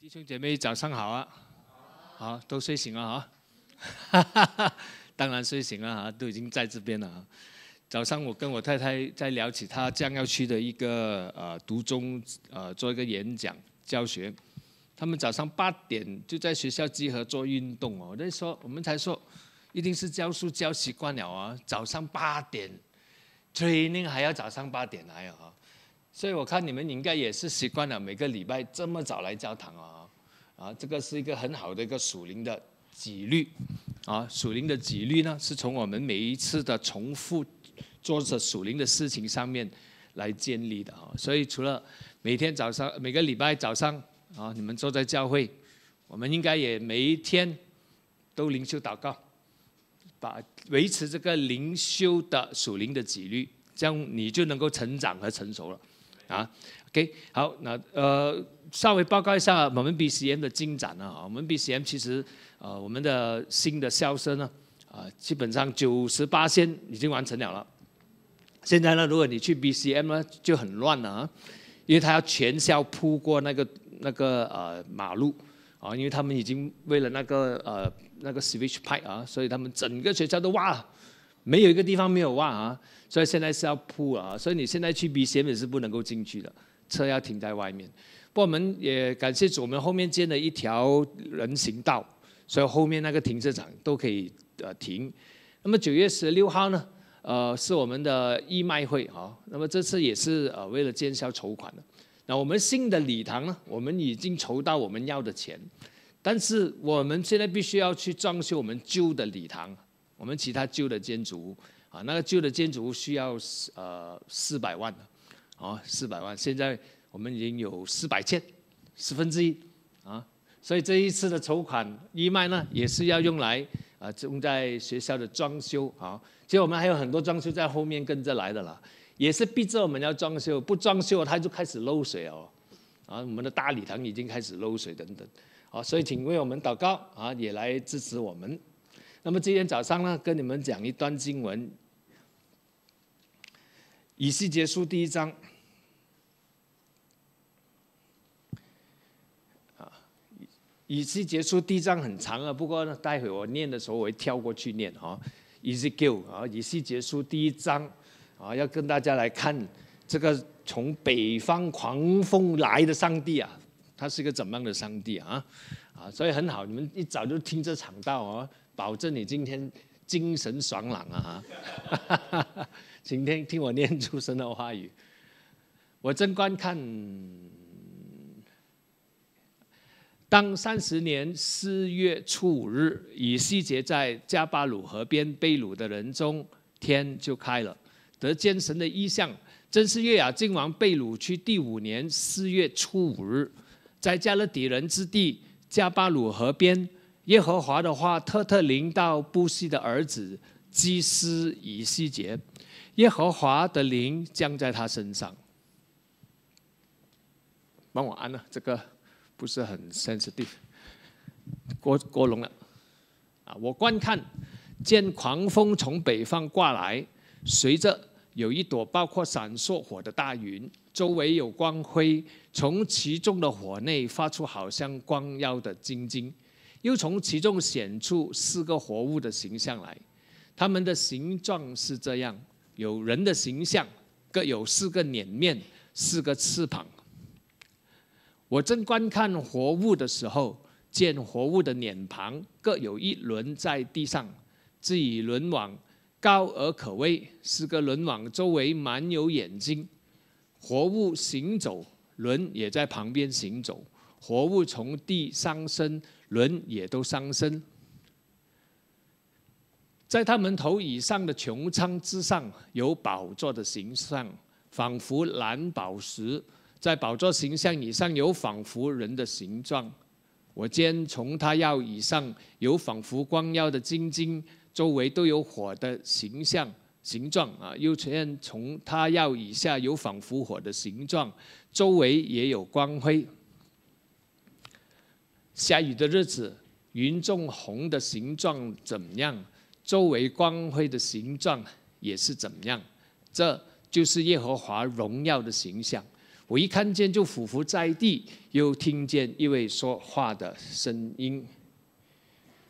弟兄姐妹早上好啊！好，都睡醒了当然睡醒了都已经在这边了早上我跟我太太在聊起她将要去的一个读中做一个演讲教学，他们早上8点就在学校集合做运动我们才说一定是教书教习惯了早上8点 training 还要早上8点来所以我看你们应该也是习惯了每个礼拜这么早来教堂这个是一个很好的一个属灵的纪律属灵的纪律呢，是从我们每一次的重复做着属灵的事情上面来建立的所以除了每个礼拜早上你们坐在教会，我们应该也每一天都灵修祷告，维持这个灵修的属灵的纪律，这样你就能够成长和成熟了OK， 好，那稍微报告一下我们 BCM 的进展我们 BCM 其实我们的新的校舍呢基本上98%已经完成了。现在呢，如果你去 BCM 呢就很乱了因为他要全校铺过那个马路因为他们已经为了那个 switch pipe 所以他们整个学校都挖了，没有一个地方没有挖所以现在是要铺所以你现在去 BCM 也是不能够进去的，车要停在外面。不过我们也感谢主，我们后面建了一条人行道，所以后面那个停车场都可以停。那么9月16号呢是我们的义卖会那么这次也是为了建校筹款的。那我们新的礼堂呢，我们已经筹到我们要的钱，但是我们现在必须要去装修我们旧的礼堂，我们其他旧的建筑物那个旧的建筑物需要400万400万，现在我们已经有400千1/10所以这一次的筹款义卖呢，也是要用在学校的装修其实我们还有很多装修在后面跟着来的啦，也是逼着我们要装修，不装修它就开始漏水我们的大礼堂已经开始漏水等等所以请为我们祷告也来支持我们。那么今天早上呢，跟你们讲一段经文，以西结书第1章以西结书第1章很长不过呢，待会我念的时候我会跳过去念以西结书第1章要跟大家来看这个从北方狂风来的上帝他是个怎么样的上帝所以很好，你们一早就听这场道保证你今天精神爽朗请听我念出神的话语。我正观看，当30年4月初5日，以西结在加巴鲁河边被掳的人中，天就开了，得见神的异象。正是约雅敬王被掳去第5年4月初5日，在加勒底人之地加巴鲁河边，耶和华的话特临到布西的儿子基斯以西结，耶和华的灵降在他身上。帮我按了，这个不是很 sensitive， 过笼了我观看，见狂风从北方刮来，随着有一朵包括闪烁火的大云，周围有光辉，从其中的火内发出好像光耀的晶晶，又从其中显出4个活物的形象来，它们的形状是这样：有人的形象，各有4个脸面，4个翅膀。我正观看活物的时候，见活物的脸庞各有1轮在地上，至于轮网高而可畏，4个轮网周围满有眼睛。活物行走，轮也在旁边行走。活物从地上升，轮也都上升。在他们头以上的穹苍之上，有宝座的形象，仿佛蓝宝石。在宝座形象以上有仿佛人的形状。我见从他腰以上有仿佛光耀的晶晶，周围都有火的形状又见从他腰以下有仿佛火的形状，周围也有光辉。下雨的日子，云中红的形状怎么样，周围光辉的形状也是怎么样。这就是耶和华荣耀的形象。我一看见就俯伏在地，又听见一位说话的声音。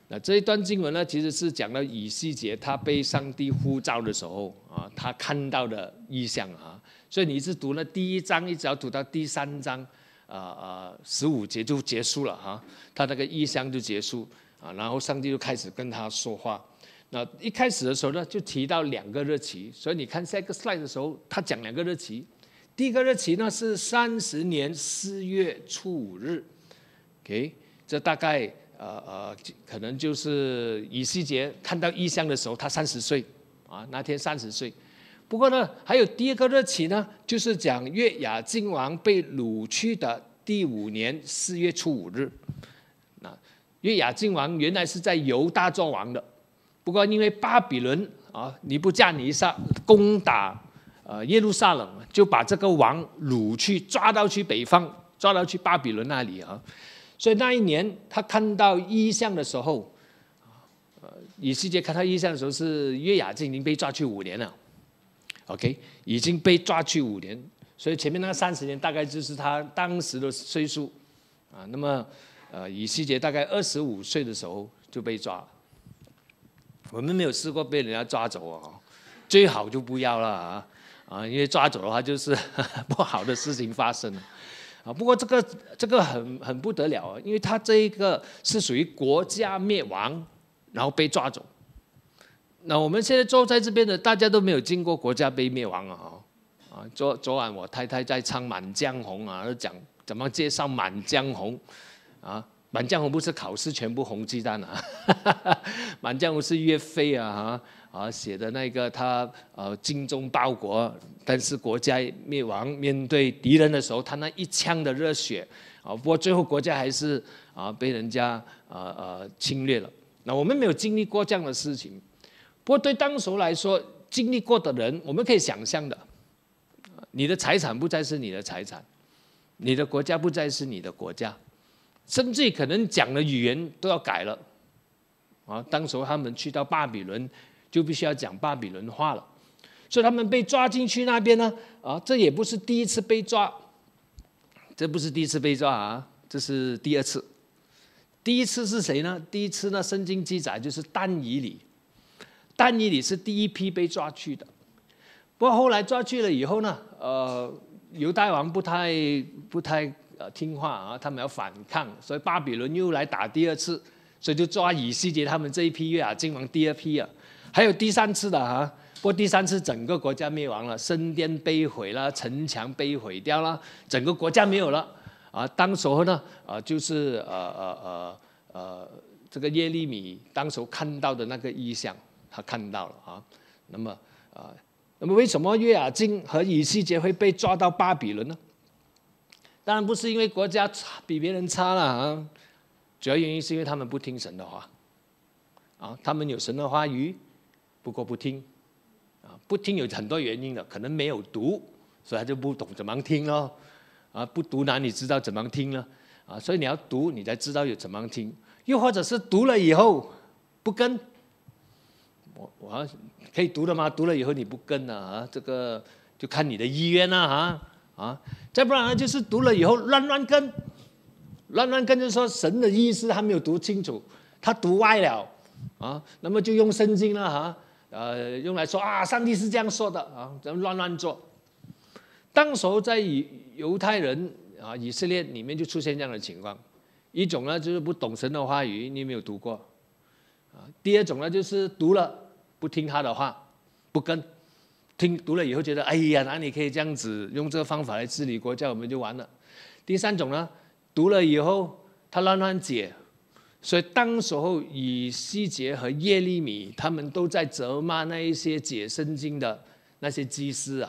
那这一段经文呢，其实是讲到以西结他被上帝呼召的时候啊，他看到的异象啊。所以你一直读了第1章，一直要读到第3章，15节就结束了哈，他那个异象就结束啊，然后上帝就开始跟他说话。那一开始的时候呢，就提到2个日期，所以你看下一个 slide 的时候，他讲2个日期。第一个日期呢是30年4月初5日 ，OK， 这大概可能就是以西结看到异象的时候，他30岁啊，那天30岁。不过呢，还有第2个日期呢，就是讲约雅敬王被掳去的第5年4月初5日。那约雅敬王原来是在犹大做王的，不过因为巴比伦啊尼布甲尼撒攻打耶路撒冷，就把这个王掳去，抓到去北方，抓到去巴比伦那里啊。所以那一年他看到异象的时候，以西结看到异象的时候是约雅敬已经被抓去5年了。OK， 已经被抓去5年，所以前面那30年大概就是他当时的岁数啊。那么，以西结大概25岁的时候就被抓了。我们没有试过被人家抓走啊，最好就不要了啊，因为抓走的话就是不好的事情发生了啊。不过这个很不得了啊，因为他这一个是属于国家灭亡，然后被抓走。那我们现在坐在这边的，大家都没有经过国家被灭亡啊！昨晚我太太在唱《满江红》啊，讲怎么介绍《满江红》啊，《满江红》不是考试全部红鸡蛋啊，《满江红》是岳飞写的那个他精忠报国，但是国家灭亡，面对敌人的时候，他那一腔的热血啊，不过最后国家还是被人家侵略了。那我们没有经历过这样的事情。不过对当时来说，经历过的人，我们可以想象的，你的财产不再是你的财产，你的国家不再是你的国家，甚至可能讲的语言都要改了啊！当时他们去到巴比伦，就必须要讲巴比伦话了，所以他们被抓进去那边呢，这也不是第一次被抓，这不是第一次被抓啊，这是第2次。第一次是谁呢？第一次呢，圣经记载就是但以理。但以理是第一批被抓去的，不过后来抓去了以后呢，犹大王不太听话啊，他们要反抗，所以巴比伦又来打第2次，所以就抓以西结他们这一批约雅敬王第2批啊，还有第3次的啊，不过第3次整个国家灭亡了，圣殿被毁了，城墙被毁掉了，整个国家没有了啊。当时候呢，就是这个耶利米当时看到的那个异象。他看到了啊，那么为什么约雅敬和以西结会被抓到巴比伦呢？当然不是因为国家比别人差了啊，主要原因是因为他们不听神的话啊，他们有神的话语，不过不听啊，不听有很多原因的，可能没有读，所以他就不懂怎么听咯啊，不读哪里知道怎么听呢啊？所以你要读，你才知道有怎么听，又或者是读了以后不跟。我可以读了吗？读了以后你不跟啊，这个就看你的意愿了再不然呢就是读了以后乱跟就是说神的意思他没有读清楚，他读歪了啊，那么就用圣经了用来说上帝是这样说的啊，咱们乱做。当时候在犹太人以色列里面就出现这样的情况，一种呢就是不懂神的话语，你没有读过第2种呢就是读了。不听他的话，不跟，读了以后觉得，哎呀，哪里可以这样子用这个方法来治理国家，我们就完了。第3种呢，读了以后他乱解，所以当时候以西结和耶利米他们都在责骂那一些解圣经的那些祭司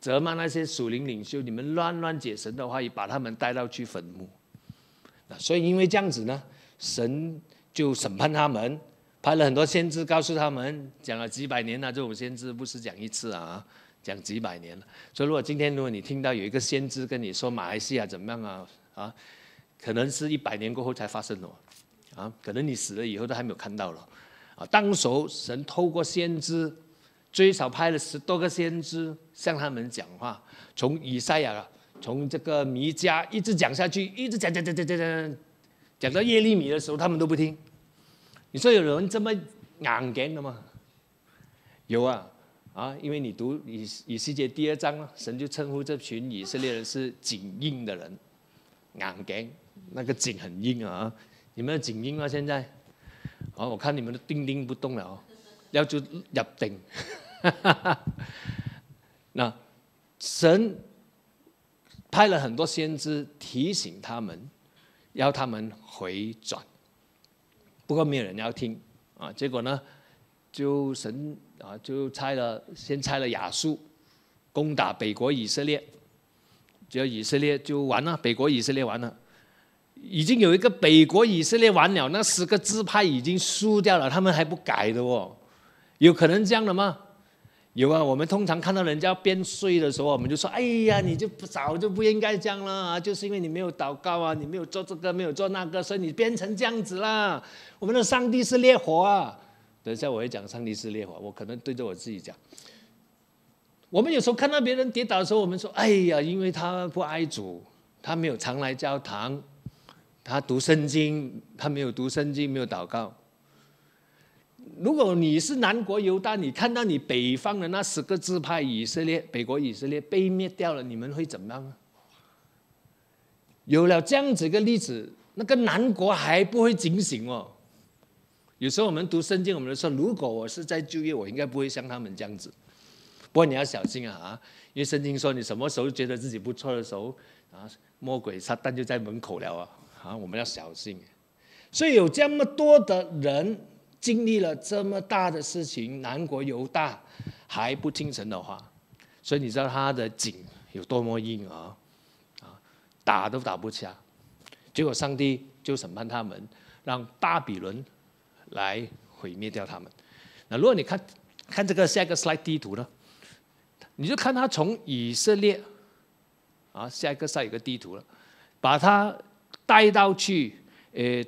责骂那些属灵领袖，你们乱解神的话语，把他们带到去坟墓。所以因为这样子呢，神就审判他们。派了很多先知告诉他们，讲了几百年了，这种先知不是讲1次讲几百年了。所以如果你听到有一个先知跟你说马来西亚怎么样可能是100年过后才发生可能你死了以后都还没有看到了当时神透过先知最少派了10多个先知向他们讲话，从以赛亚，从这个弥迦一直讲下去，一直讲到耶利米的时候，他们都不听。你说有人这么硬頸的吗？有啊，因为你读以西结第2章，神就称呼这群以色列人是颈硬的人，硬頸，那个颈很硬啊。你们的颈硬吗？现在？我看你们都叮不动了，要就入定。那神派了很多先知提醒他们，要他们回转，不过没有人要听结果呢，就神就先差了亚述攻打北国以色列，只要以色列就完了，北国以色列完了。已经有一个北国以色列完了，那10个支派已经输掉了，他们还不改的有可能这样的吗？有啊，我们通常看到人家变税的时候，我们就说：“哎呀，你就早就不应该这样了，就是因为你没有祷告啊，你没有做这个，没有做那个，所以你变成这样子啦。我们的上帝是烈火啊！”等一下我会讲上帝是烈火，我可能对着我自己讲。我们有时候看到别人跌倒的时候，我们说：“哎呀，因为他不爱主，他没有常来教堂。”他读圣经，他没有读圣经，没有祷告。如果你是南国犹大，你看到你北方的那10个支派以色列，北国以色列被灭掉了，你们会怎么样呢？有了这样子一个例子，那个南国还不会警醒有时候我们读圣经，我们就说，如果我是在旧约，我应该不会像他们这样子。不过你要小心因为圣经说，你什么时候觉得自己不错的时候魔鬼撒旦就在门口了我们要小心。所以有这么多的人经历了这么大的事情，南国犹大还不听神的话，所以你知道他的颈有多么硬打都打不下。结果上帝就审判他们，让巴比伦来毁灭掉他们。那如果你看这个下一个 slide 地图呢，你就看他从以色列下一个 slide 有个地图了，把他带到去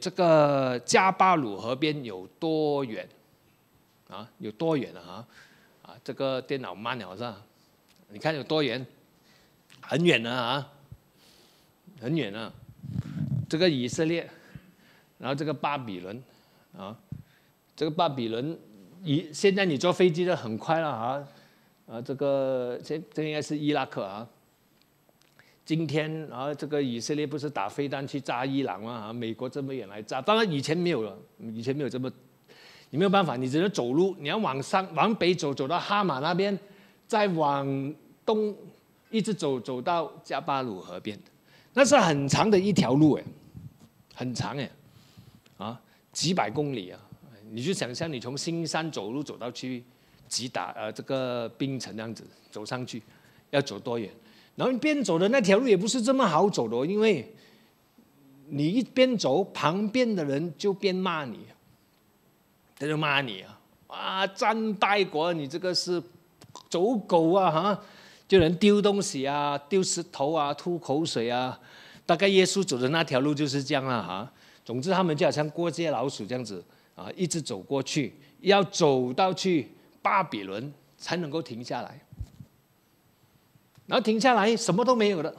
这个加巴鲁河边有多远有多远这个电脑慢了是吧？你看有多远？很远了很远了。这个以色列，然后这个巴比伦这个巴比伦现在你坐飞机就很快了这个这应该是伊拉克今天这个以色列不是打飞弹去炸伊朗吗？美国这么远来炸，当然以前没有了，以前没有这么，你没有办法，你只能走路，你要往北走到哈马那边，再往东一直走到加巴鲁河边，那是很长的一条路很长几百公里你就想象你从新山走路走到去这个槟城这样子走上去，要走多远？然后边走的那条路也不是这么好走的因为你一边走，旁边的人就边骂你，他就骂你战败国，你这个是走狗就人丢东西丢石头吐口水大概耶稣走的那条路就是这样了总之他们就好像过街老鼠这样子一直走过去，要走到去巴比伦才能够停下来。然后停下来什么都没有了，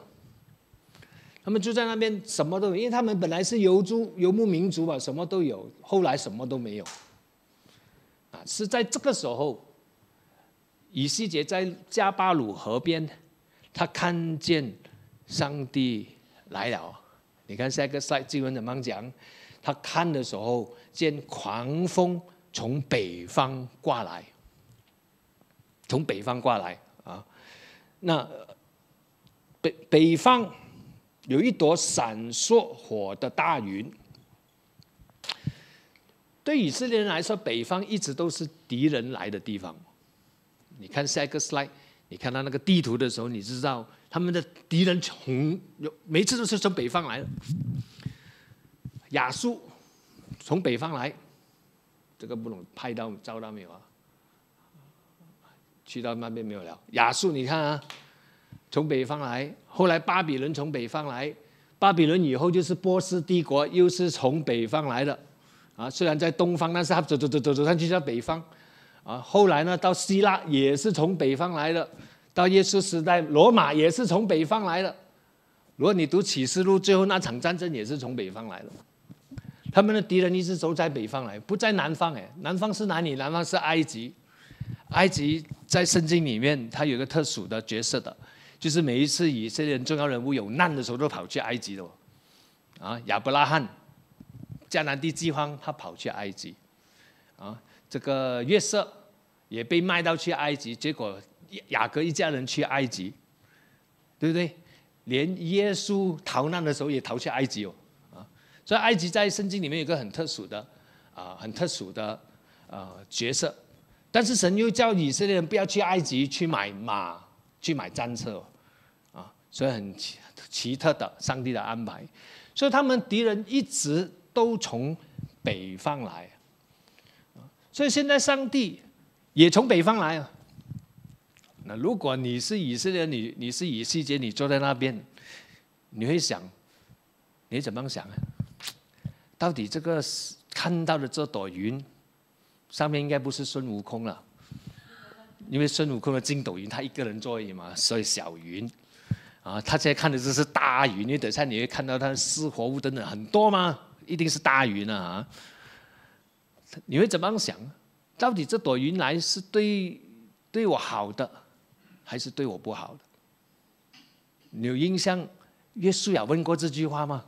他们就在那边什么都有，因为他们本来是游牧民族嘛，什么都有，后来什么都没有是在这个时候，以西结在加巴鲁河边，他看见上帝来了。你看下一个slide经文怎么讲？他看的时候，见狂风从北方刮来，从北方刮来那北方有一朵闪烁火的大云。对以色列人来说，北方一直都是敌人来的地方。你看下一个 slide， 你看到那个地图的时候，你知道他们的敌人每次都是从北方来的。亚述从北方来，这个不懂照到没有去到那边没有了。亚述你看从北方来，后来巴比伦从北方来，巴比伦以后就是波斯帝国，又是从北方来的虽然在东方，但是他走上去到北方后来呢，到希腊也是从北方来的，到耶稣时代，罗马也是从北方来的。如果你读启示录，最后那场战争也是从北方来的。他们的敌人一直都在北方来，不在南方。南方是哪里？南方是埃及。埃及在圣经里面，它有一个特殊的角色的，就是每一次以色列人重要人物有难的时候，都跑去埃及的。亚伯拉罕，迦南地饥荒，他跑去埃及。这个约瑟也被卖到去埃及，结果雅各一家人去埃及，对不对？连耶稣逃难的时候也逃去埃及所以埃及在圣经里面有一个很特殊的角色。但是神又叫以色列人不要去埃及去买马，去买战车所以很奇特的上帝的安排。所以他们敌人一直都从北方来所以现在上帝也从北方来那如果你是以色列，你是以西结，你坐在那边，你会想，你会怎么样想到底这个看到的这朵云上面应该不是孙悟空了，因为孙悟空的筋斗云他一个人坐而已嘛，所以小云他现在看的这是大云，因为等一下你会看到他的四活物等等很多嘛，一定是大云你会怎么样想？到底这朵云来是对我好的，还是对我不好的？你有印象耶稣亚问过这句话吗？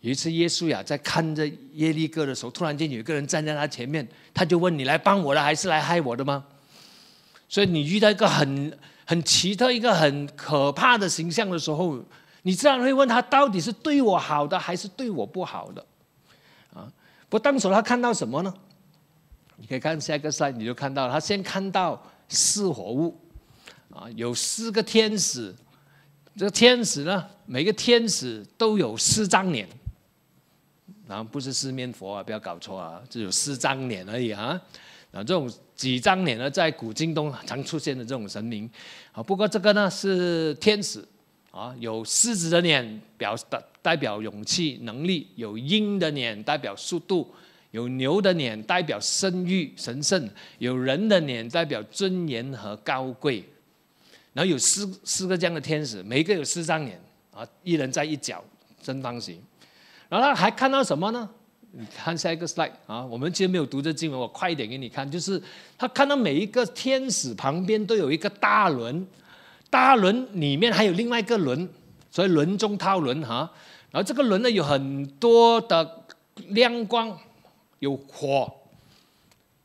有一次耶稣亚在看着耶利哥的时候，突然间有一个人站在他前面，他就问：你来帮我的还是来害我的吗？所以你遇到一个很奇特、一个很可怕的形象的时候，你自然会问他到底是对我好的还是对我不好的不过当时他看到什么呢？你可以看下一个 slide， 你就看到他先看到四活物有4个天使。这个天使呢，每个天使都有4张脸，不是四面佛不要搞错只有4张脸而已这种几张脸呢，在古今东常出现的这种神明不过这个呢是天使有狮子的脸代表勇气能力，有鹰的脸代表速度，有牛的脸代表声誉神圣，有人的脸代表尊严和高贵。然后有四个这样的天使，每一个有4张脸一人在一角正方形。然后他还看到什么呢？你看下一个 slide 我们今天没有读这经文，我快一点给你看。就是他看到每一个天使旁边都有一个大轮，大轮里面还有另外一个轮，所以轮中套轮然后这个轮呢有很多的亮光，有火。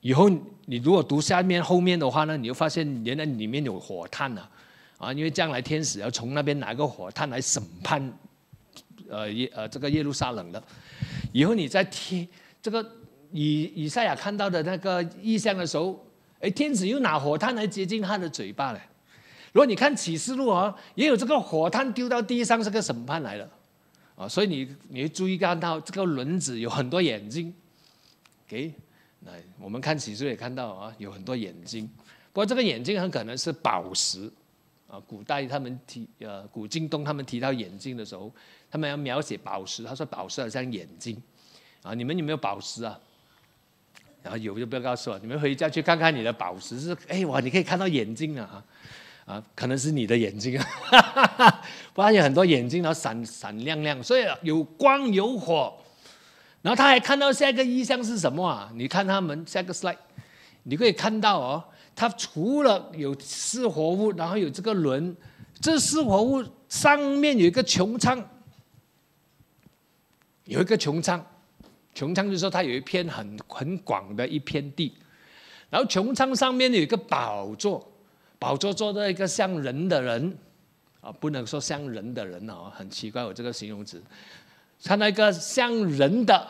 以后你如果读下面后面的话呢，你就发现原来里面有火炭因为将来天使要从那边拿个火炭来审判这个耶路撒冷的。以后你在这个以赛亚看到的那个异象的时候，天使又拿火炭来接近他的嘴巴了。如果你看启示录也有这个火炭丢到地上，是个审判来的所以你会注意看到这个轮子有很多眼睛。我们看启示录也看到有很多眼睛，不过这个眼睛很可能是宝石古代他们古今东他们提到眼睛的时候，他们要描写宝石，他说宝石好像眼睛你们有没有宝石然后有就不要告诉我，你们回家去看看你的宝石是哇，你可以看到眼睛可能是你的眼睛不然有很多眼睛，然后闪亮亮，所以有光有火。然后他还看到下一个意象是什么你看他们下一个 slide， 你可以看到它除了有4活物，然后有这个轮，这4活物上面有一个穹苍，穹苍就是说它有一片很广的一片地，然后穹苍上面有一个宝座，宝座坐在一个像人的人不能说像人的人很奇怪我这个形容词，看到一个像人的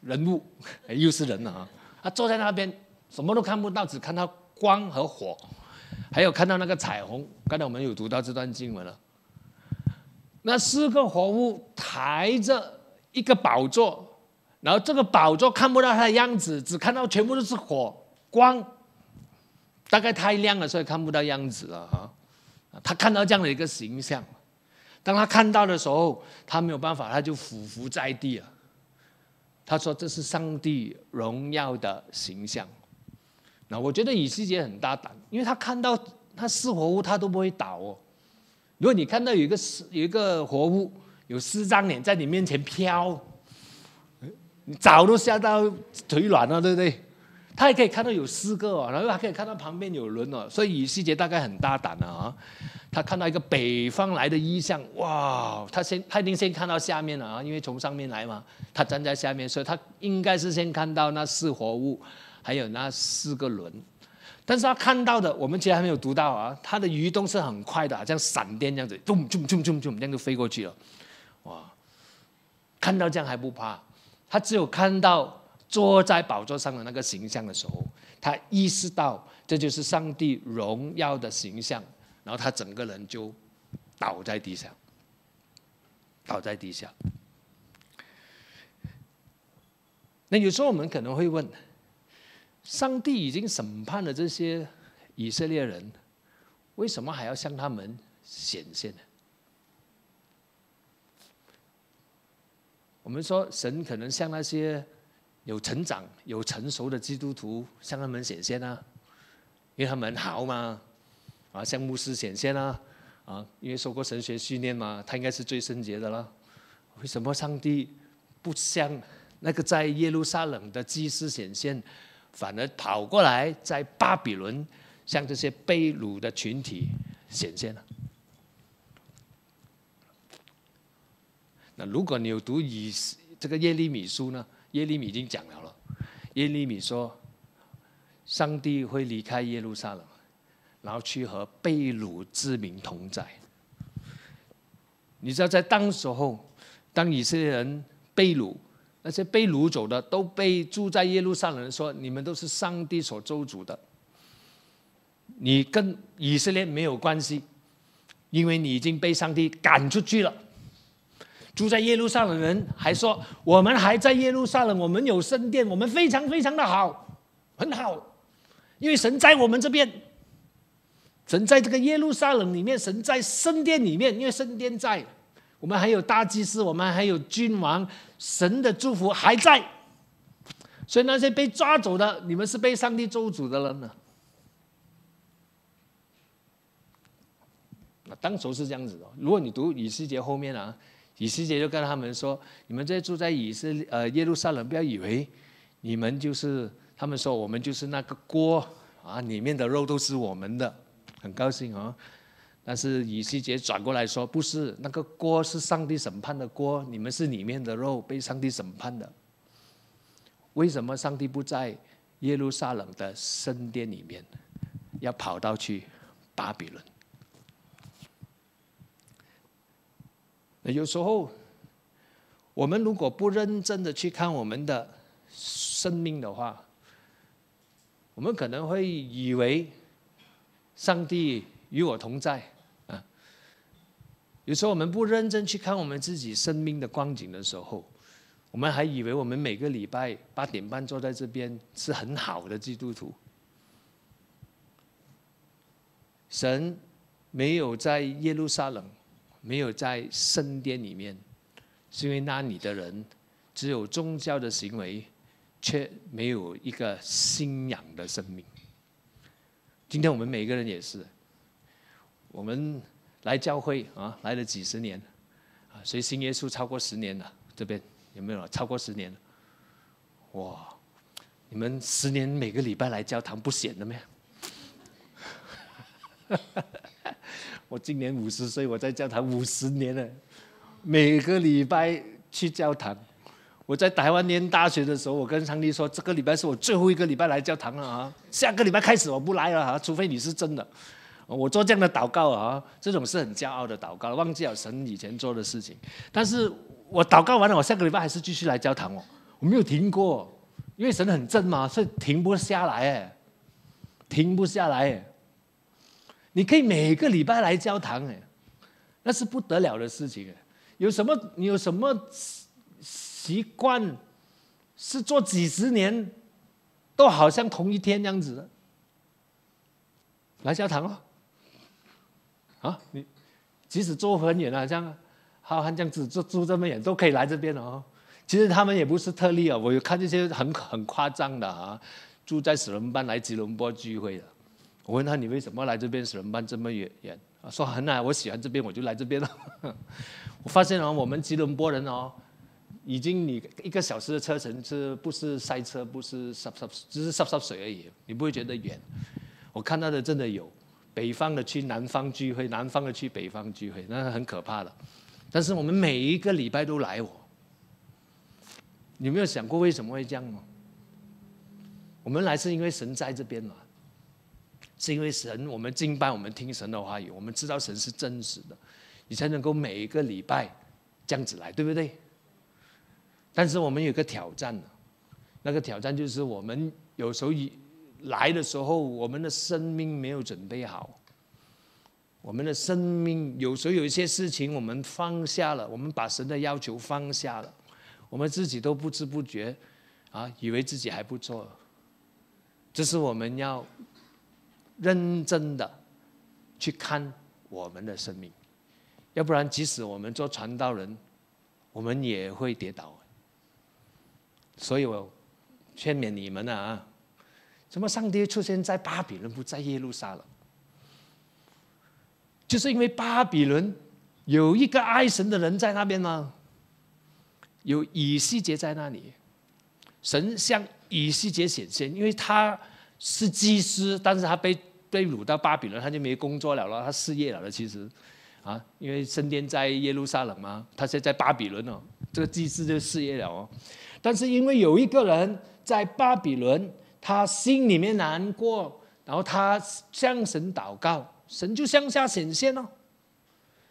人物又是人他坐在那边什么都看不到，只看到光和火，还有看到那个彩虹。刚才我们有读到这段经文了。那4个活物抬着一个宝座，然后这个宝座看不到它的样子，只看到全部都是火光，大概太亮了，所以看不到样子了他看到这样的一个形象，当他看到的时候，他没有办法，他就俯伏在地了他说这是上帝荣耀的形象。那我觉得以西结很大胆，因为他看到他四活物他都不会倒哦。如果你看到有一个活物有4张脸在你面前飘，你早都吓到腿软了，对不对？他也可以看到有4个哦，然后还可以看到旁边有人哦，所以以西结大概很大胆啊。他看到一个北方来的异象，哇！他一定先看到下面了啊，因为从上面来嘛，他站在下面，所以他应该是先看到那4活物，还有那4个轮。但是他看到的，我们其实还没有读到啊。他的移动是很快的，好像闪电这样子，咚咚咚咚咚，这样就飞过去了。哇！看到这样还不怕，他只有看到坐在宝座上的那个形象的时候，他意识到这就是上帝荣耀的形象，然后他整个人就倒在地下，倒在地下。那有时候我们可能会问，上帝已经审判了这些以色列人，为什么还要向他们显现呢？我们说神可能向那些有成长、有成熟的基督徒向他们显现啊，因为他们很好嘛，啊，向牧师显现啊，因为受过神学训练嘛，他应该是最圣洁的了。为什么上帝不向那个在耶路撒冷的祭司显现，反而跑过来在巴比伦向这些被掳的群体显现呢？那如果你有读这个耶利米书呢？耶利米已经讲了，耶利米说，上帝会离开耶路撒冷，然后去和被掳之民同在。你知道，在当时候，当以色列人被掳，那些被掳走的都被住在耶路撒冷人说，你们都是上帝所咒诅的，你跟以色列没有关系，因为你已经被上帝赶出去了。住在耶路撒冷的人还说，我们还在耶路撒冷，我们有圣殿，我们非常非常的好，很好，因为神在我们这边，神在这个耶路撒冷里面，神在圣殿里面，因为圣殿在，我们还有大祭司，我们还有君王，神的祝福还在。所以那些被抓走的，你们是被上帝咒诅的人呢。当时是这样子的。如果你读以西结后面啊，以西结就跟他们说，你们这些住在耶路撒冷，不要以为你们就是他们说我们就是那个锅啊，里面的肉都是我们的，很高兴啊。但是以西结转过来说，不是，那个锅是上帝审判的锅，你们是里面的肉，被上帝审判的。为什么上帝不在耶路撒冷的圣殿里面，要跑到去巴比伦？有时候，我们如果不认真的去看我们的生命的话，我们可能会以为上帝与我同在啊。有时候我们不认真去看我们自己生命的光景的时候，我们还以为我们每个礼拜8点半坐在这边是很好的基督徒。神没有在耶路撒冷，没有在圣殿里面，是因为那里的人只有宗教的行为，却没有一个信仰的生命。今天我们每个人也是，我们来教会啊，来了几十年啊，所以信耶稣超过10年了。这边有没有超过10年了？哇，你们10年每个礼拜来教堂不闲的咩？我今年50岁，我在教堂50年了，每个礼拜去教堂。我在台湾念大学的时候，我跟上帝说，这个礼拜是我最后一个礼拜来教堂了啊，下个礼拜开始我不来了啊，除非你是真的。我做这样的祷告啊，这种是很骄傲的祷告，忘记了神以前做的事情。但是我祷告完了，我下个礼拜还是继续来教堂哦，我没有停过，因为神很正嘛，所以停不下来哎，停不下来哎。你可以每个礼拜来教堂哎，那是不得了的事情哎。你有什么习惯是做几十年都好像同一天这样子的？来教堂哦，啊，你即使住很远啊，像浩瀚这样子住这么远都可以来这边哦。其实他们也不是特例啊，我有看这些很夸张的啊，住在死人班来吉隆坡聚会的。我问他你为什么来这边？死人班这么远？说很好，我喜欢这边，我就来这边了。我发现我们吉隆坡人已经你1个小时的车程不是塞车，不是只是濕水而已，你不会觉得远。我看到的真的有，北方的去南方聚会，南方的去北方聚会，那很可怕的。但是我们每一个礼拜都来你有没有想过为什么会这样吗？我们来是因为神在这边嘛，是因为神，我们敬拜，我们听神的话语，我们知道神是真实的，你才能够每一个礼拜这样子来，对不对？但是我们有一个挑战，那个挑战就是我们有时候来的时候，我们的生命没有准备好，我们的生命有时候有一些事情我们放下了，我们把神的要求放下了，我们自己都不知不觉以为自己还不错。这是我们要认真的去看我们的生命，要不然即使我们做传道人，我们也会跌倒。所以我劝勉你们怎么上帝出现在巴比伦不在耶路撒冷？就是因为巴比伦有一个爱神的人在那边吗？有以西结在那里，神向以西结显现，因为他是祭司，但是他被掳到巴比伦，他就没工作了，他失业了其实因为圣殿在耶路撒冷嘛，他现在在巴比伦这个祭司就失业了但是因为有一个人在巴比伦，他心里面难过，然后他向神祷告，神就向下显现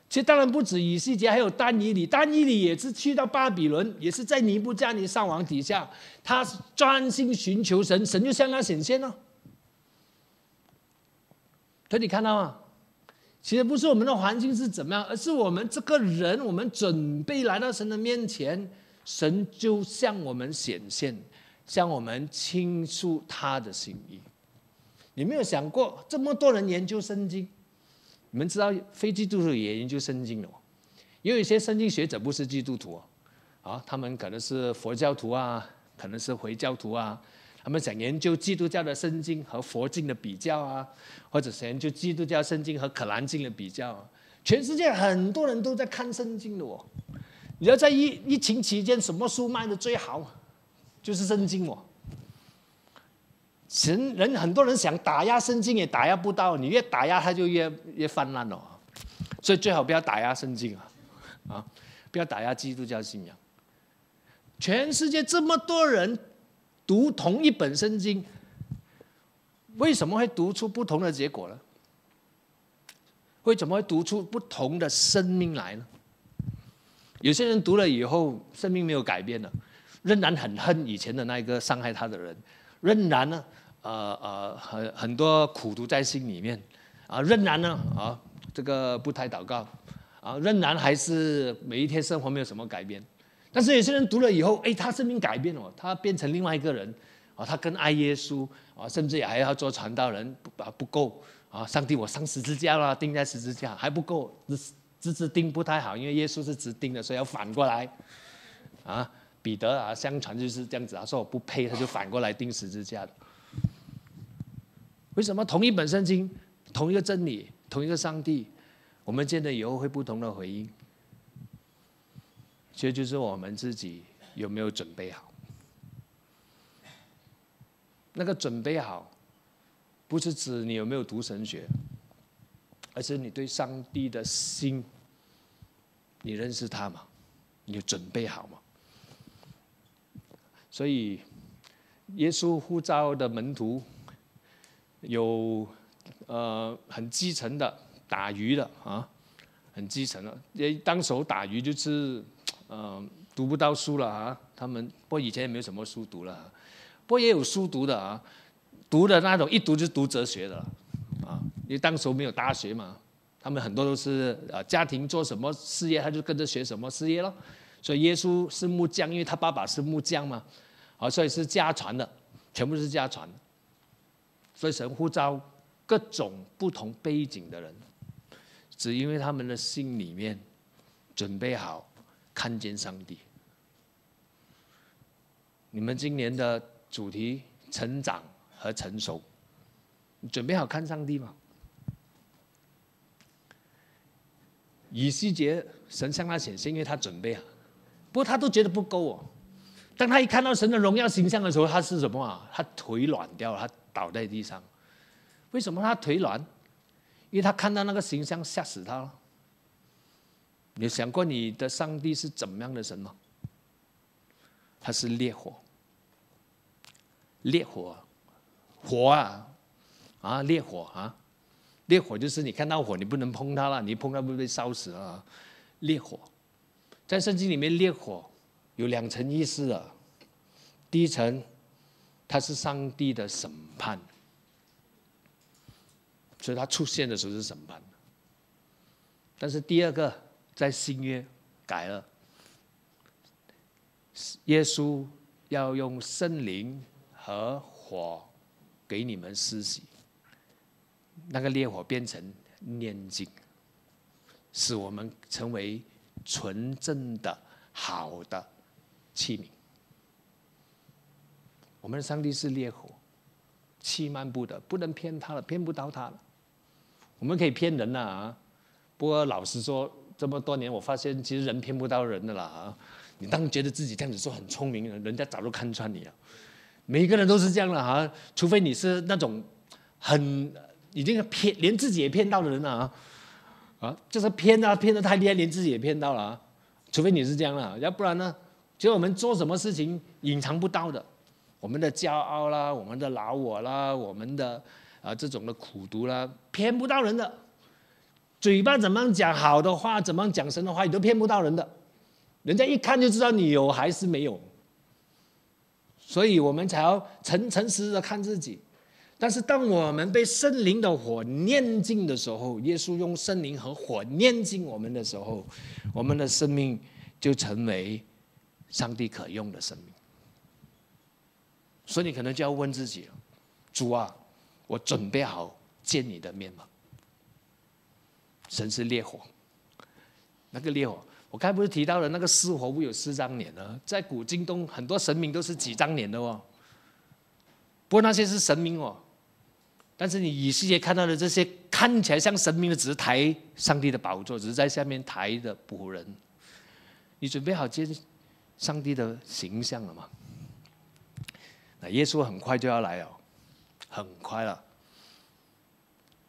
其实当然不止以西结，还有但以理，但以理也是去到巴比伦，也是在尼布甲尼撒王底下，他专心寻求神，神就向他显现所以你看到吗？其实不是我们的环境是怎么样，而是我们这个人，我们准备来到神的面前，神就向我们显现，向我们倾诉他的心意。你没有想过，这么多人研究圣经，你们知道非基督徒也研究圣经的也有一些圣经学者不是基督徒他们可能是佛教徒可能是回教徒他们想研究基督教的圣经和佛经的比较或者是研究基督教圣经和可兰经的比较全世界很多人都在看圣经的你要在疫情期间，什么书卖的最好？就是圣经很多人想打压圣经也打压不到，你越打压它就越泛滥所以最好不要打压圣经不要打压基督教信仰。全世界这么多人读同一本圣经，为什么会读出不同的结果呢？为什么会读出不同的生命来呢？有些人读了以后，生命没有改变了，仍然很恨以前的那个伤害他的人，仍然呢，很多苦毒在心里面仍然呢这个不太祷告仍然还是每一天生活没有什么改变。但是有些人读了以后，他生命改变了，他变成另外一个人他更爱耶稣甚至也还要做传道人不够上帝，我上十字架了，钉在十字架还不够，直钉不太好，因为耶稣是直钉的，所以要反过来彼得相传就是这样子说我不配，他就反过来钉十字架的。为什么同一本圣经，同一个真理，同一个上帝，我们见了以后会不同的回应？其实就是我们自己有没有准备好。那个准备好不是指你有没有读神学，而是你对上帝的心，你认识他吗？你有准备好吗？所以耶稣呼召的门徒有很基层的打鱼的很基层的，当时候打鱼就是读不到书了他们不过以前也没有什么书读了不过也有书读的读的那种一读就读哲学的因为当时候没有大学嘛，他们很多都是家庭做什么事业他就跟着学什么事业咯。所以耶稣是木匠，因为他爸爸是木匠嘛所以是家传的，全部是家传的。所以神呼召各种不同背景的人，只因为他们的心里面准备好看见上帝。你们今年的主题成长和成熟，你准备好看上帝吗？以西结神向他显现，因为他准备啊，不过他都觉得不够哦。当他一看到神的荣耀形象的时候，他是什么啊？他腿软掉了，他倒在地上。为什么他腿软？因为他看到那个形象吓死他了。你有想过你的上帝是怎么样的神吗？他是烈火，烈火，火啊，烈火啊！烈火就是你看到火，你不能碰它了，你碰它会被烧死了。烈火，在圣经里面，烈火有2层意思的。第一层，它是上帝的审判，所以它出现的时候是审判。但是第二个，在新约改了，耶稣要用圣灵和火给你们施洗。那个烈火变成炼净，使我们成为纯正的好的器皿。我们的上帝是烈火，欺瞒不得，不能骗他了，骗不到他了。我们可以骗人啊，不过老实说，这么多年我发现，其实人骗不到人的啦啊！你当觉得自己这样子说很聪明，人家早就看穿你了。每一个人都是这样的啊，除非你是那种已经骗连自己也骗到的人了就是骗得太厉害，连自己也骗到了啊！除非你是这样了，要不然呢，就我们做什么事情隐藏不到的，我们的骄傲啦，我们的老我啦，我们的这种的苦毒啦，骗不到人的。嘴巴怎么样讲好的话，怎么样讲神的话，你都骗不到人的，人家一看就知道你有还是没有。所以我们才要诚实的看自己。但是当我们被圣灵的火炼净的时候，耶稣用圣灵和火炼净我们的时候，我们的生命就成为上帝可用的生命。所以你可能就要问自己了：主啊，我准备好见你的面吗？神是烈火，那个烈火，我刚才不是提到了那个四活物有4张脸呢？在古今东很多神明都是几张脸的哦，不过那些是神明哦。但是你以西结看到的这些看起来像神明的，只是抬上帝的宝座，只是在下面抬的仆人。你准备好见上帝的形象了吗？那耶稣很快就要来了，很快了。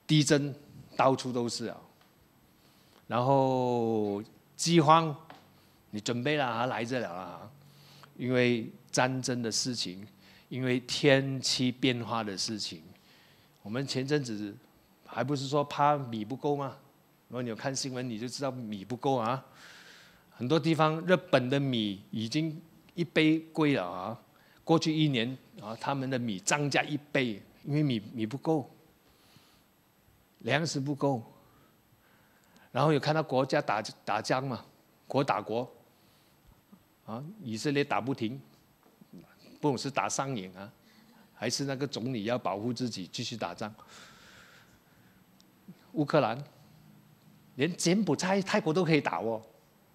地震到处都是啊，然后饥荒，你准备了啊，来着了啊，因为战争的事情，因为天气变化的事情。我们前阵子还不是说怕米不够吗？如果你有看新闻，你就知道米不够啊。很多地方日本的米已经1倍贵了啊，过去1年啊，他们的米涨价1倍，因为米不够，粮食不够。然后有看到国家打仗嘛，国打国啊，以色列打不停，不懂是打上瘾啊，还是那个总理要保护自己继续打仗。乌克兰连柬埔寨、泰国都可以打哦，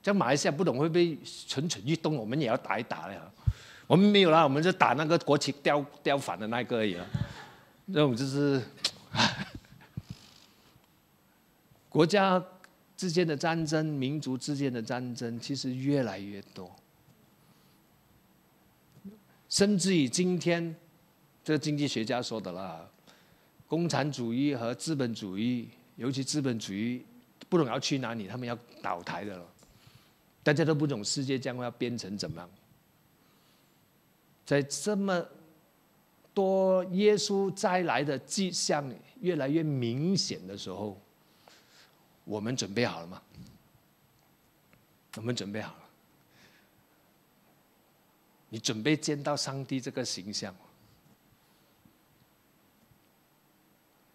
像马来西亚不懂会不会蠢蠢欲动，我们也要打一打了。我们没有啦，我们就打那个国旗掉反的那个而已了。那种就是国家之间的战争、民族之间的战争，其实越来越多，甚至于今天，这个经济学家说的啦，共产主义和资本主义，尤其资本主义，不懂要去哪里，他们要倒台的了。大家都不懂世界将要变成怎么样。在这么多耶稣再来的迹象越来越明显的时候，我们准备好了吗？我们准备好了。你准备见到上帝这个形象吗？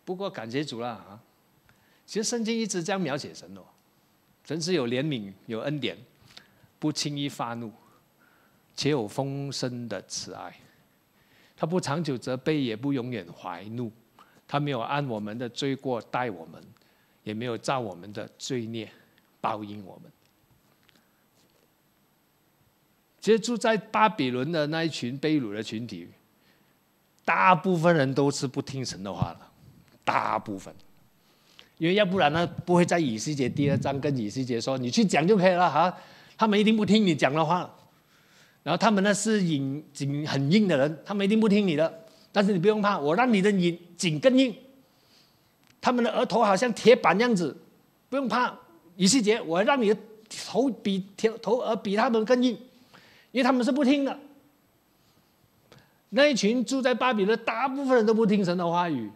不过感谢主啦啊！其实圣经一直这样描写神哦，神是有怜悯、有恩典，不轻易发怒，且有丰盛的慈爱。他不长久责备，也不永远怀怒。他没有按我们的罪过待我们，也没有照我们的罪孽报应我们。其实住在巴比伦的那一群被掳的群体，大部分人都是不听神的话的，大部分。因为要不然呢，不会在以西结第2章跟以西结说你去讲就可以了哈，他们一定不听你讲的话。然后他们呢是颈很硬的人，他们一定不听你的。但是你不用怕，我让你的颈更硬，他们的额头好像铁板样子，不用怕。以西结，我让你的头额比他们更硬，因为他们是不听的。那一群住在巴比伦，大部分人都不听神的话语，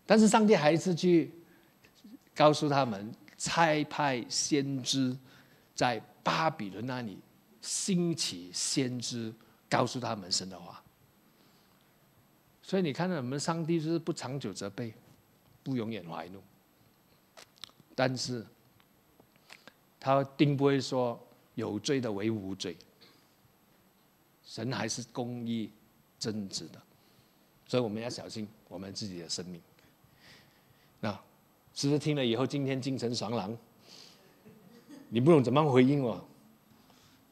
但是上帝还是去告诉他们，差派先知在巴比伦那里兴起先知，告诉他们神的话。所以你看到我们上帝就是不长久责备，不永远怀怒，但是他定不会说有罪的为无罪，神还是公义正直的，所以我们要小心我们自己的生命。那是不是听了以后今天精神爽朗？你不懂怎么回应我？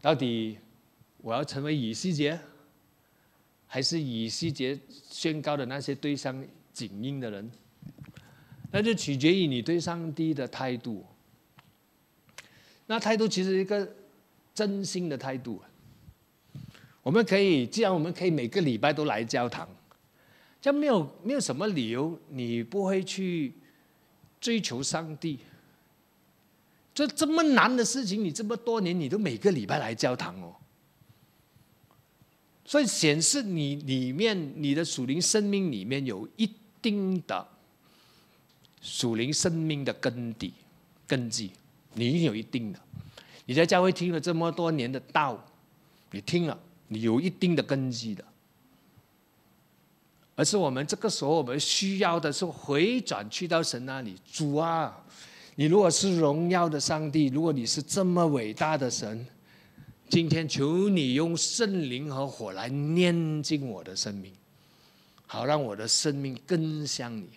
到底我要成为以西结，还是以西结宣告的那些对上紧硬的人？那就取决于你对上帝的态度。那态度其实是一个真心的态度。我们可以，既然我们可以每个礼拜都来教堂，这样没有什么理由你不会去追求上帝。这么难的事情，你这么多年你都每个礼拜来教堂哦，所以显示你里面你的属灵生命里面有一定的属灵生命的根基，你一定有一定的。你在教会听了这么多年的道，你听了，你有一定的根基的。而是我们这个时候，我们需要的是回转去到神那里。主啊，你如果是荣耀的上帝，如果你是这么伟大的神，今天求你用圣灵和火来炼净我的生命，好让我的生命更像你。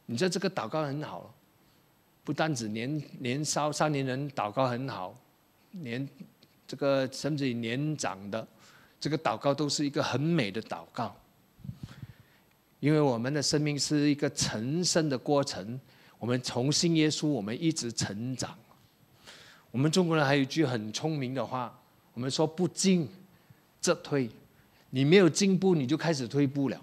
你知道这个祷告很好，不单指年少少年人祷告很好，这个甚至于年长的这个祷告都是一个很美的祷告。因为我们的生命是一个成圣的过程，我们从信耶稣，我们一直成长。我们中国人还有一句很聪明的话，我们说不进则退，你没有进步，你就开始退步了。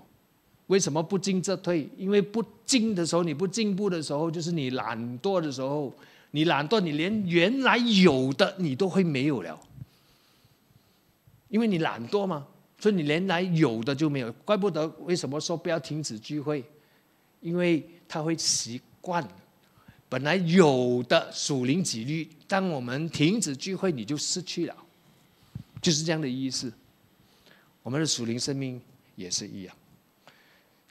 为什么不进则退？因为不进的时候，你不进步的时候，就是你懒惰的时候。你懒惰，你连原来有的你都会没有了，因为你懒惰嘛。所以你原来有的就没有，怪不得为什么说不要停止聚会，因为他会习惯本来有的属灵纪律，当我们停止聚会，你就失去了，就是这样的意思。我们的属灵生命也是一样。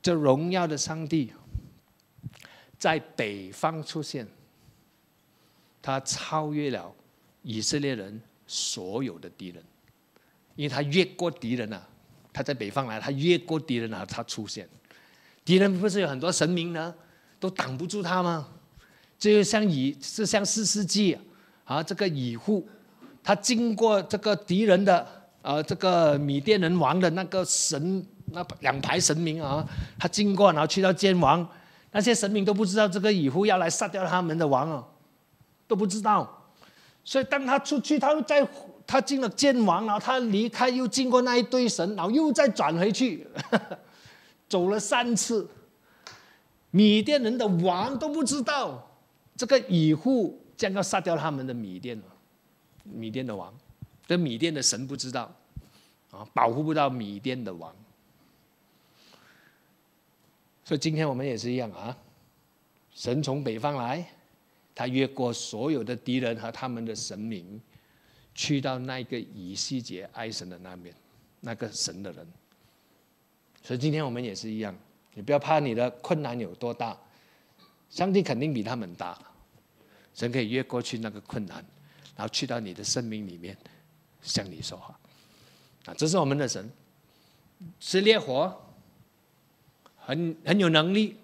这荣耀的上帝在北方出现，他超越了以色列人所有的敌人。因为他越过敌人啊，他在北方来，他越过敌人啊，他出现。敌人不是有很多神明呢，都挡不住他吗？就像4世纪啊，这个以户，他经过这个敌人的这个米甸人王的那个神，那2排神明啊，他经过，然后去到监王，那些神明都不知道这个以户要来杀掉他们的王啊，都不知道。所以当他出去，他进了监王，然后他离开，又经过那一堆神，然后又再转回去，走了3次。米甸人的王都不知道，这个以户将要杀掉他们的米甸的王，这米甸的神不知道，保护不到米甸的王。所以今天我们也是一样啊，神从北方来，他越过所有的敌人和他们的神明，去到那个以西结爱神的那边，那个神的人。所以今天我们也是一样，你不要怕你的困难有多大，上帝肯定比他们大。神可以越过去那个困难，然后去到你的生命里面，向你说话。这是我们的神，是烈火，很有能力，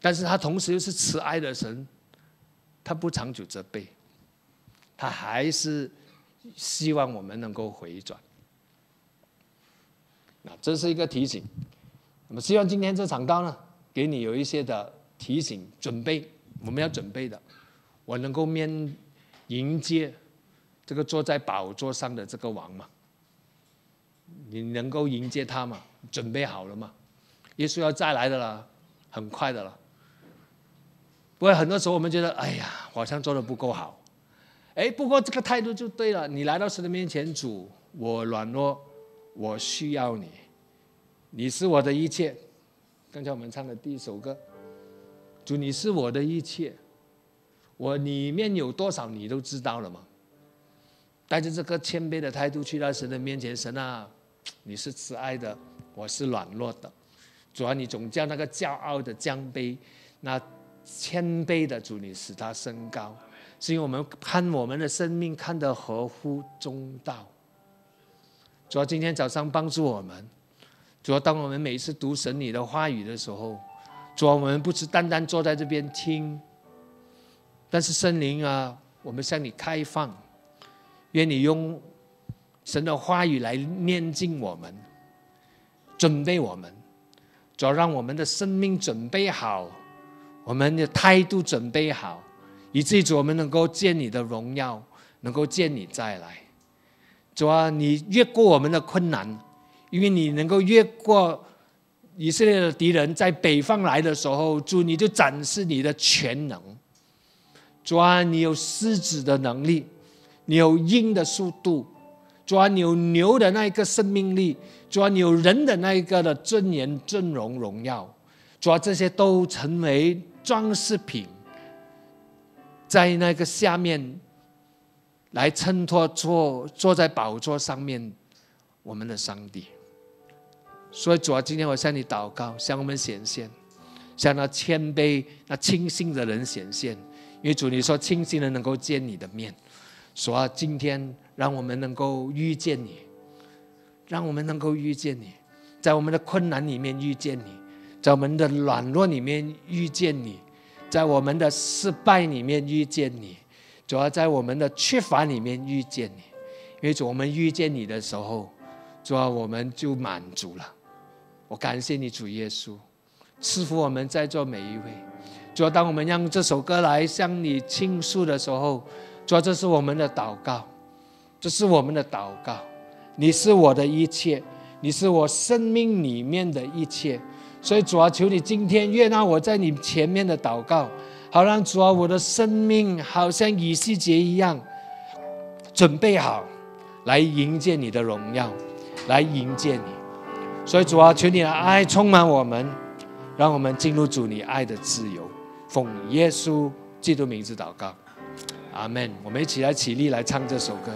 但是他同时又是慈爱的神，他不长久责备，他还是希望我们能够回转。那这是一个提醒。那么希望今天这场道呢，给你有一些的提醒、准备，我们要准备的，我能够迎接这个坐在宝座上的这个王吗？你能够迎接他吗？准备好了吗？耶稣要再来的了，很快的了。不过很多时候我们觉得，哎呀，好像做得不够好。不过这个态度就对了。你来到神的面前，主，我软弱，我需要你，你是我的一切。刚才我们唱的第一首歌，主，你是我的一切，我里面有多少你都知道了吗？带着这个谦卑的态度去到神的面前，神啊，你是慈爱的，我是软弱的。主啊，你总叫那个骄傲的降卑，那谦卑的主，你使他升高，是因为我们看我们的生命看得合乎中道。主啊，今天早上帮助我们。主啊，当我们每一次读神你的话语的时候，主啊，我们不是单单坐在这边听，但是圣灵啊，我们向你开放，愿你用神的话语来念进我们，准备我们。主要让我们的生命准备好，我们的态度准备好，以至于主我们能够见你的荣耀，能够见你再来。主啊，你越过我们的困难，因为你能够越过以色列的敌人在北方来的时候，主你就展示你的全能。主啊，你有狮子的能力，你有鹰的速度，主啊，你有牛的那一个生命力，主啊，你有人的那一个的尊严、尊荣、荣耀，主啊，这些都成为装饰品，在那个下面来衬托坐在宝座上面我们的上帝。所以主啊，今天我向你祷告，向我们显现，向那谦卑、那清心的人显现。因为主你说清心人能够见你的面，主啊，今天让我们能够遇见你，让我们能够遇见你，在我们的困难里面遇见你，在我们的软弱里面遇见你，在我们的失败里面遇见你，主要在我们的缺乏里面遇见你。因为主我们遇见你的时候，主要我们就满足了。我感谢你主耶稣，赐福我们在座每一位。主要当我们让这首歌来向你倾诉的时候，主要这是我们的祷告，这是我们的祷告。你是我的一切，你是我生命里面的一切。所以主啊，求你今天悦纳我在你前面的祷告，好让主啊，我的生命好像以西结一样准备好来迎接你的荣耀，来迎接你。所以主啊，求你的爱充满我们，让我们进入主你爱的自由。奉耶稣基督名字祷告，阿们。我们一起来起立来唱这首歌。